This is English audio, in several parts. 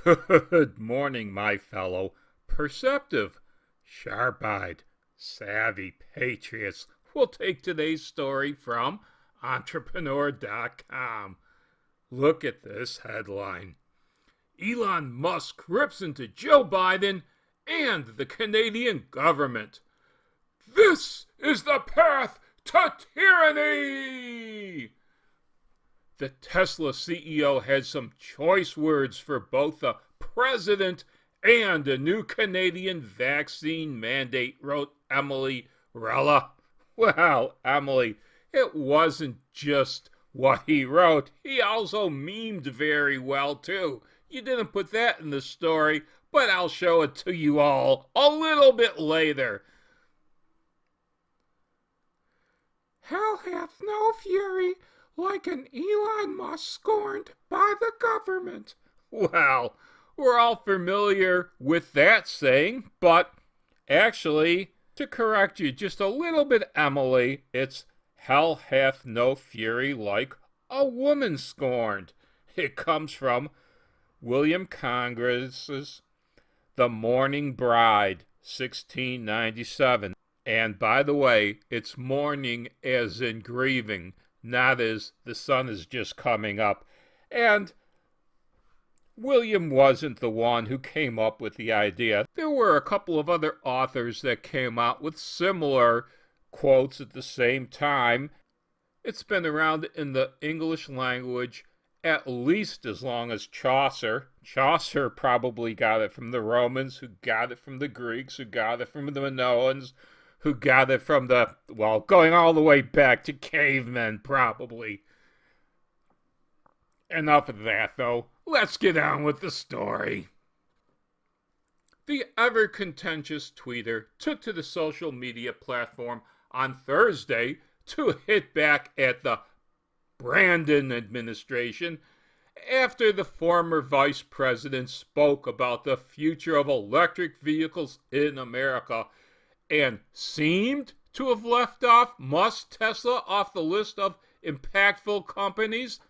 Good morning, my fellow perceptive, sharp-eyed, savvy patriots. We'll take today's story from Entrepreneur.com. Look at this headline. Elon Musk rips into Joe Biden and the Canadian government. This is the path to tyranny! The Tesla CEO had some choice words for both the president and a new Canadian vaccine mandate, wrote Emily Rella. Well, Emily, it wasn't just what he wrote. He also memed very well, too. You didn't put that in the story, but I'll show it to you all a little bit later. Hell hath no fury like an Elon Musk scorned by the government. Well, we're all familiar with that saying, but actually, to correct you just a little bit, Emily, it's hell hath no fury like a woman scorned. It comes from William Congress's The Mourning Bride, 1697. And by the way, it's mourning as in grieving, not as the sun is just coming up. And William wasn't the one who came up with the idea. There were a couple of other authors that came out with similar quotes at the same time. It's been around in the English language at least as long as Chaucer. Chaucer probably got it from the Romans, who got it from the Greeks, who got it from the Minoans, who got it from going all the way back to cavemen, probably. Enough of that, though. Let's get on with the story. The ever-contentious tweeter took to the social media platform on Thursday to hit back at the Brandon administration after the former vice president spoke about the future of electric vehicles in America and seemed to have left off Musk Tesla off the list of impactful companies.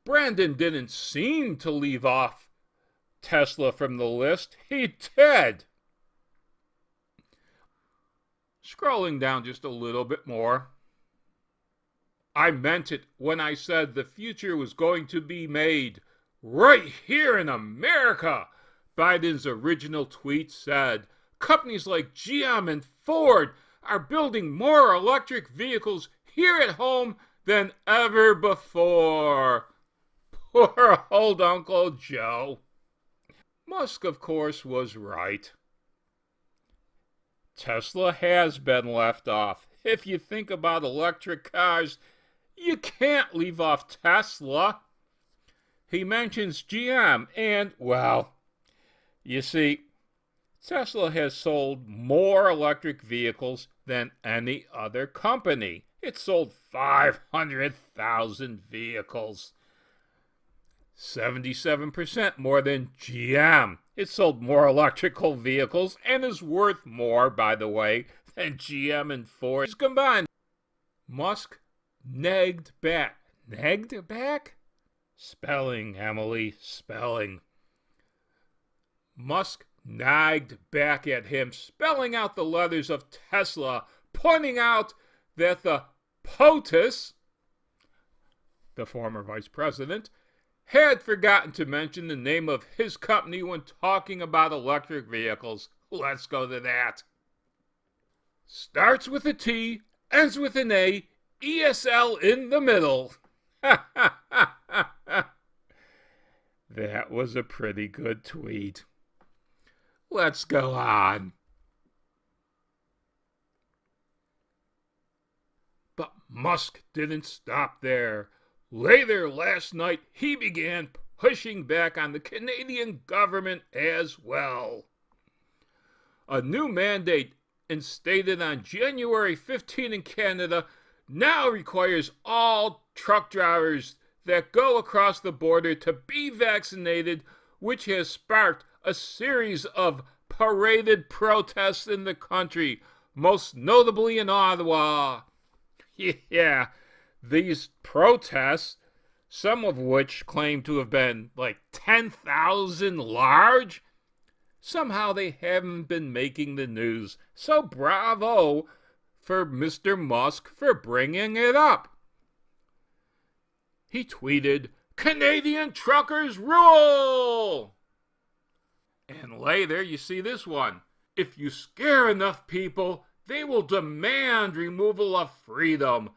Brandon didn't seem to leave off Tesla from the list. He did. Scrolling down just a little bit more. I meant it when I said the future was going to be made right here in America. Biden's original tweet said, companies like GM and Ford are building more electric vehicles here at home than ever before. Poor old Uncle Joe. Musk, of course, was right. Tesla has been left off. If you think about electric cars, you can't leave off Tesla. He mentions GM and, well, you see, Tesla has sold more electric vehicles than any other company. It sold 500,000 vehicles. 77% more than GM. It sold more electrical vehicles and is worth more, by the way, than GM and Ford combined. Musk nagged back. Nagged back? Spelling, Emily, spelling. Musk nagged back at him, spelling out the letters of Tesla, pointing out that the POTUS, the former vice president, had forgotten to mention the name of his company when talking about electric vehicles. Let's go to that. Starts with a T, ends with an A, ESL in the middle. That was a pretty good tweet. Let's go on. But Musk didn't stop there. Later last night, he began pushing back on the Canadian government as well. A new mandate instated on January 15 in Canada now requires all truck drivers that go across the border to be vaccinated, which has sparked a series of paraded protests in the country, most notably in Ottawa. Yeah, these protests some of which claim to have been like 10,000 large. Somehow they haven't been making the news. So bravo for Mr. Musk for bringing it up. He tweeted, "Canadian truckers rule!" And later you see this one. "If you scare enough people, they will demand removal of freedom.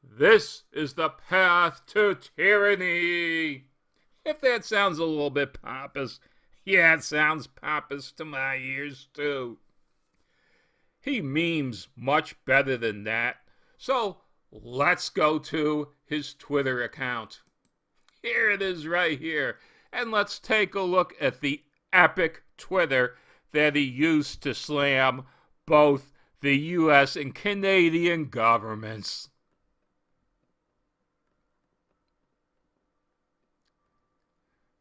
This is the path to tyranny." If that sounds a little bit pompous, yeah, it sounds pompous to my ears too. He memes much better than that. So let's go to his Twitter account. Here it is right here. And let's take a look at the epic Twitter that he used to slam both the US and Canadian governments.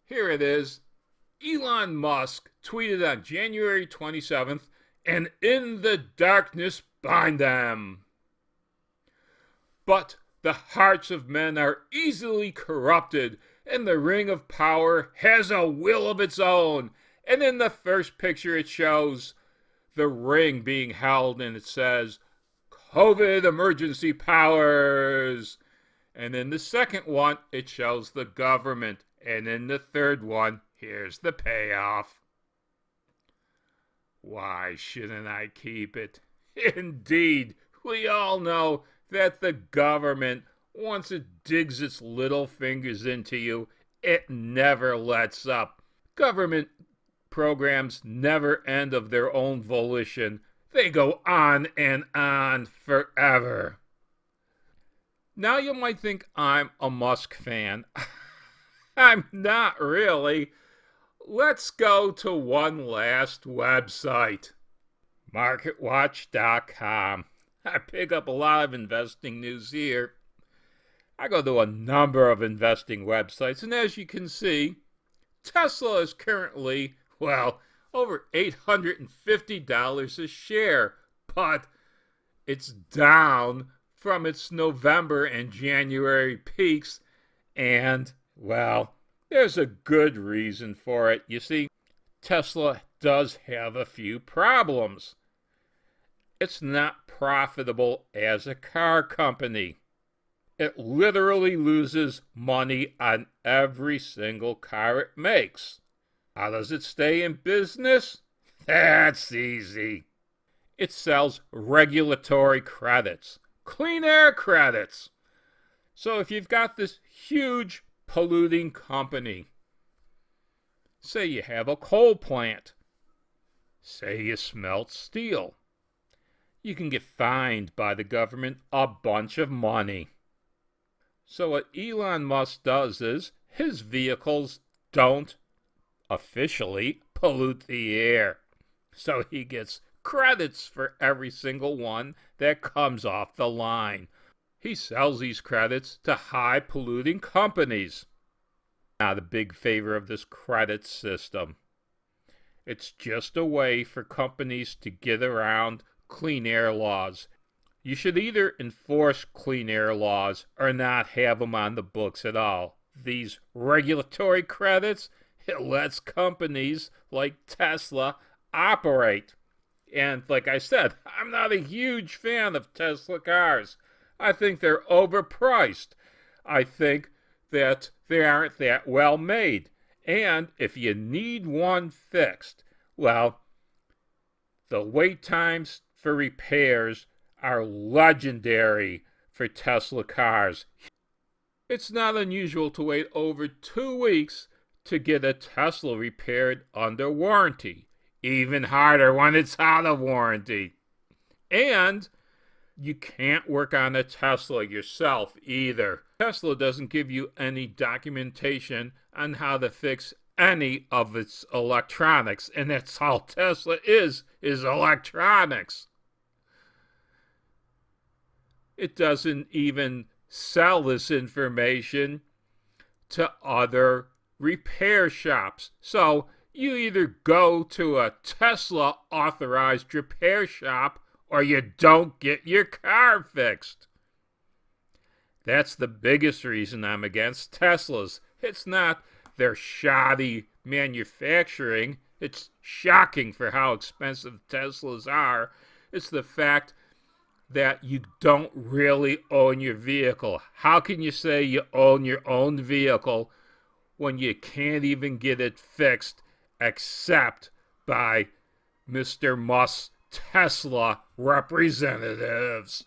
Here it is. Elon Musk tweeted on January 27th, "And in the darkness bind them. But the hearts of men are easily corrupted, and the ring of power has a will of its own." And in the first picture, it shows the ring being held, and it says, "COVID emergency powers." And in the second one, it shows the government. And in the third one, here's the payoff. Why shouldn't I keep it? Indeed, we all know that the government, once it digs its little fingers into you, it never lets up. Government programs never end of their own volition. They go on and on forever. Now you might think I'm a Musk fan. I'm not really. Let's go to one last website. MarketWatch.com. I pick up a lot of investing news here. I go to a number of investing websites, and as you can see, Tesla is currently, well, over $850 a share, but it's down from its November and January peaks, and, well, there's a good reason for it. You see, Tesla does have a few problems. It's not profitable as a car company. It literally loses money on every single car it makes. How does it stay in business? That's easy. It sells regulatory credits, clean air credits. So if you've got this huge polluting company, say you have a coal plant, say you smelt steel, you can get fined by the government a bunch of money. So what Elon Musk does is his vehicles don't officially pollute the air. So he gets credits for every single one that comes off the line. He sells these credits to high polluting companies. Not a big favor of this credit system. It's just a way for companies to get around clean air laws. You should either enforce clean air laws or not have them on the books at all. These regulatory credits, it lets companies like Tesla operate. And like I said, I'm not a huge fan of Tesla cars. I think they're overpriced. I think that they aren't that well made. And if you need one fixed, well, the wait times for repairs are legendary for Tesla cars. It's not unusual to wait over 2 weeks to get a Tesla repaired under warranty. Even harder when it's out of warranty. And you can't work on a Tesla yourself either. Tesla doesn't give you any documentation on how to fix any of its electronics, and that's all Tesla is electronics. It doesn't even sell this information to other repair shops. So you either go to a Tesla authorized repair shop or you don't get your car fixed. That's the biggest reason I'm against Teslas. It's not their shoddy manufacturing. It's shocking for how expensive Teslas are. It's the fact that you don't really own your vehicle. How can you say you own your own vehicle when you can't even get it fixed except by Mr. Musk's Tesla representatives?